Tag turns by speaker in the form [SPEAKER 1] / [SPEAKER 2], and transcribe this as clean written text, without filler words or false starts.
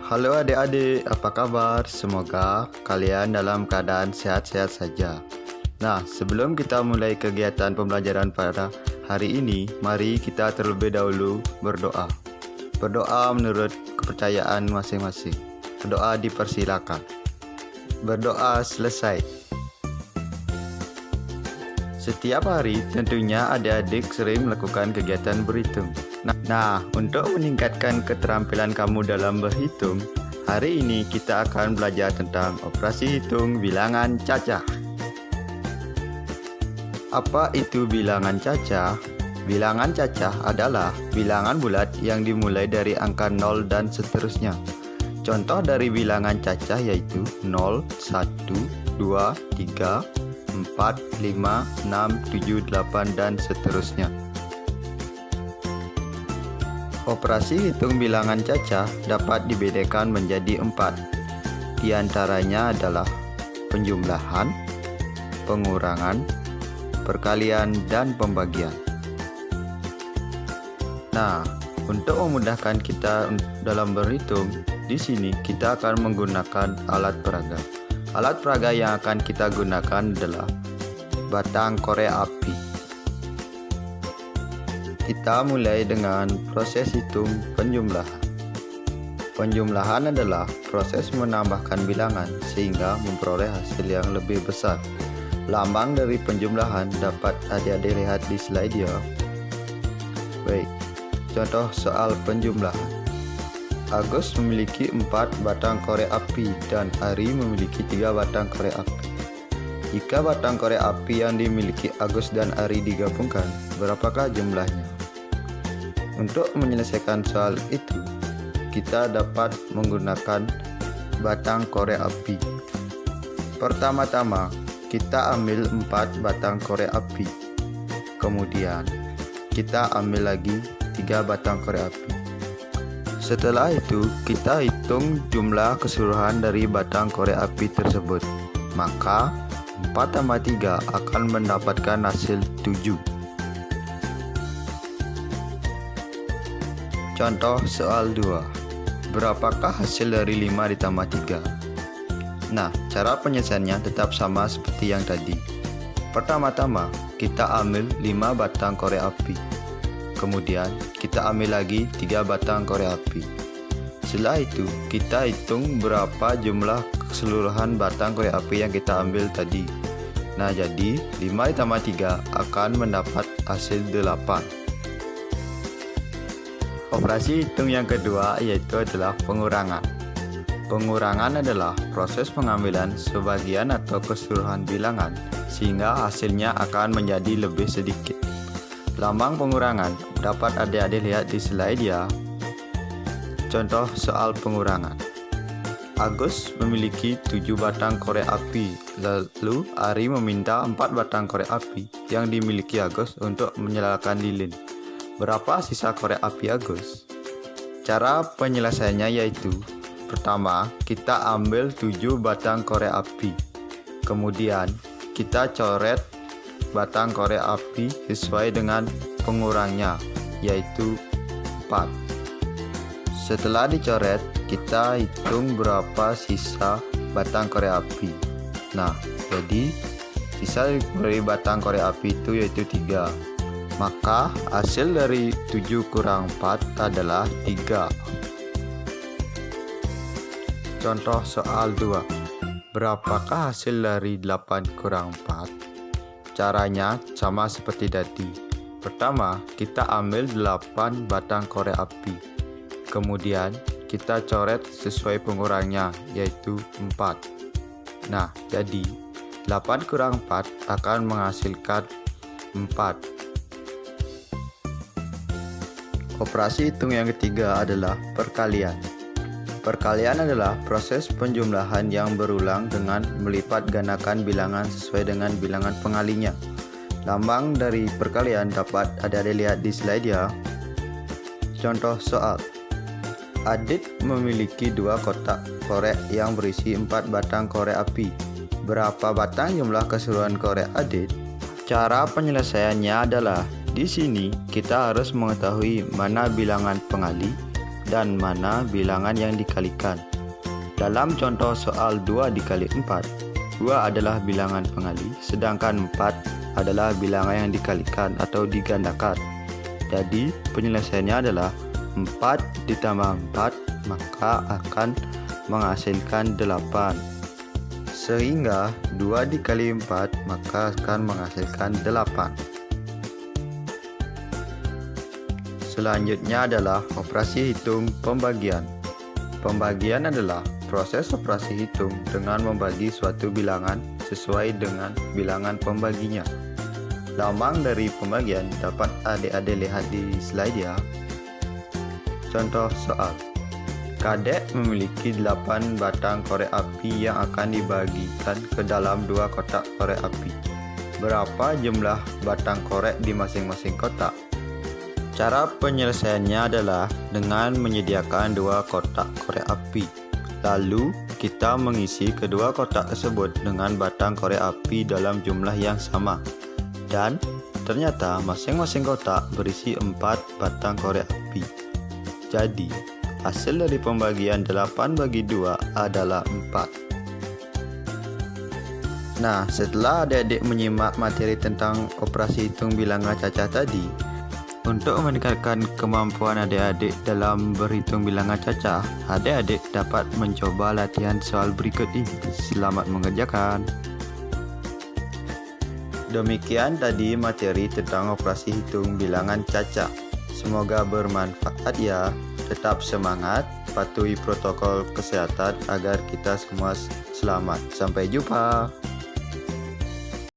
[SPEAKER 1] Halo adik-adik, apa kabar? Semoga kalian dalam keadaan sehat-sehat saja. Nah, sebelum kita mulai kegiatan pembelajaran pada hari ini, mari kita terlebih dahulu berdoa. Berdoa menurut kepercayaan masing-masing. Berdoa dipersilakan. Berdoa selesai. Setiap hari tentunya adik-adik sering melakukan kegiatan berhitung. Nah, untuk meningkatkan keterampilan kamu dalam berhitung, hari ini kita akan belajar tentang operasi hitung bilangan cacah. Apa itu bilangan cacah? Bilangan cacah adalah bilangan bulat yang dimulai dari angka 0 dan seterusnya. Contoh dari bilangan cacah yaitu 0, 1, 2, 3, 4, 5, 6, 7, 8, dan seterusnya. Operasi hitung bilangan cacah dapat dibedakan menjadi 4. Di antaranya adalah penjumlahan, pengurangan, perkalian, dan pembagian. Nah, untuk memudahkan kita dalam berhitung, di sini kita akan menggunakan alat peraga. Alat peraga yang akan kita gunakan adalah batang korek api. Kita mulai dengan proses hitung penjumlahan. Penjumlahan adalah proses menambahkan bilangan sehingga memperoleh hasil yang lebih besar. Lambang dari penjumlahan dapat adik-adik lihat di slide ya. Baik, contoh soal penjumlahan. Agus memiliki 4 batang korek api dan Ari memiliki 3 batang korek api. Jika batang korek api yang dimiliki Agus dan Ari digabungkan, berapakah jumlahnya? Untuk menyelesaikan soal itu, kita dapat menggunakan batang korek api. Pertama-tama, kita ambil 4 batang korek api. Kemudian, kita ambil lagi 3 batang korek api. Setelah itu, kita hitung jumlah keseluruhan dari batang korek api tersebut. Maka, 4 tambah 3 akan mendapatkan hasil 7. Contoh soal 2. Berapakah hasil dari 5 ditambah 3? Nah, cara penyelesaiannya tetap sama seperti yang tadi. Pertama-tama, kita ambil 5 batang korek api. Kemudian, kita ambil lagi 3 batang korek api. Setelah itu, kita hitung berapa jumlah keseluruhan batang korek api yang kita ambil tadi. Nah, jadi 5 ditambah 3 akan mendapat hasil 8. Operasi hitung yang kedua yaitu adalah pengurangan. Pengurangan adalah proses pengambilan sebagian atau keseluruhan bilangan sehingga hasilnya akan menjadi lebih sedikit. Lambang pengurangan dapat adik-adik lihat di slide ya. Contoh soal pengurangan. Agus memiliki 7 batang korek api, lalu Ari meminta 4 batang korek api yang dimiliki Agus untuk menyalakan lilin. Berapa sisa korek api Agus? Cara penyelesaiannya yaitu, pertama, kita ambil 7 batang korek api. Kemudian, kita coret batang korek api sesuai dengan pengurangnya, yaitu 4. Setelah dicoret, kita hitung berapa sisa batang korek api. Nah, jadi sisa dari batang korek api itu yaitu 3. Maka hasil dari 7 kurang 4 adalah 3. Contoh soal 2. Berapakah hasil dari 8 kurang 4? Caranya sama seperti tadi. Pertama, kita ambil 8 batang korek api. Kemudian, kita coret sesuai pengurangnya, yaitu 4. Nah, jadi 8 kurang 4 akan menghasilkan 4. Operasi hitung yang ketiga adalah perkalian. Perkalian adalah proses penjumlahan yang berulang dengan melipat gandakan bilangan sesuai dengan bilangan pengalinya. Lambang dari perkalian dapat adik-adik lihat di slide ya. Contoh soal. Adit memiliki 2 kotak korek yang berisi 4 batang korek api. Berapa batang jumlah keseluruhan korek Adit? Cara penyelesaiannya adalah di sini kita harus mengetahui mana bilangan pengali, dan mana bilangan yang dikalikan. Dalam contoh soal 2 dikali 4, 2 adalah bilangan pengali, sedangkan 4 adalah bilangan yang dikalikan atau digandakan. Jadi penyelesaiannya adalah 4 ditambah 4 maka akan menghasilkan 8. Sehingga 2 dikali 4 maka akan menghasilkan 8. Selanjutnya adalah operasi hitung pembagian. Pembagian adalah proses operasi hitung dengan membagi suatu bilangan sesuai dengan bilangan pembaginya. Lambang dari pembagian dapat adik-adik lihat di slide ya. Contoh soal. Kadek memiliki 8 batang korek api yang akan dibagikan ke dalam 2 kotak korek api. Berapa jumlah batang korek di masing-masing kotak? Cara penyelesaiannya adalah dengan menyediakan 2 kotak korek api. Lalu kita mengisi kedua kotak tersebut dengan batang korek api dalam jumlah yang sama. Dan ternyata masing-masing kotak berisi 4 batang korek api. Jadi, hasil dari pembagian 8 bagi 2 adalah 4. Nah, setelah adik-adik menyimak materi tentang operasi hitung bilangan cacah tadi, untuk meningkatkan kemampuan adik-adik dalam berhitung bilangan cacah, adik-adik dapat mencoba latihan soal berikut ini. Selamat mengerjakan. Demikian tadi materi tentang operasi hitung bilangan cacah. Semoga bermanfaat ya. Tetap semangat, patuhi protokol kesehatan agar kita semua selamat. Sampai jumpa.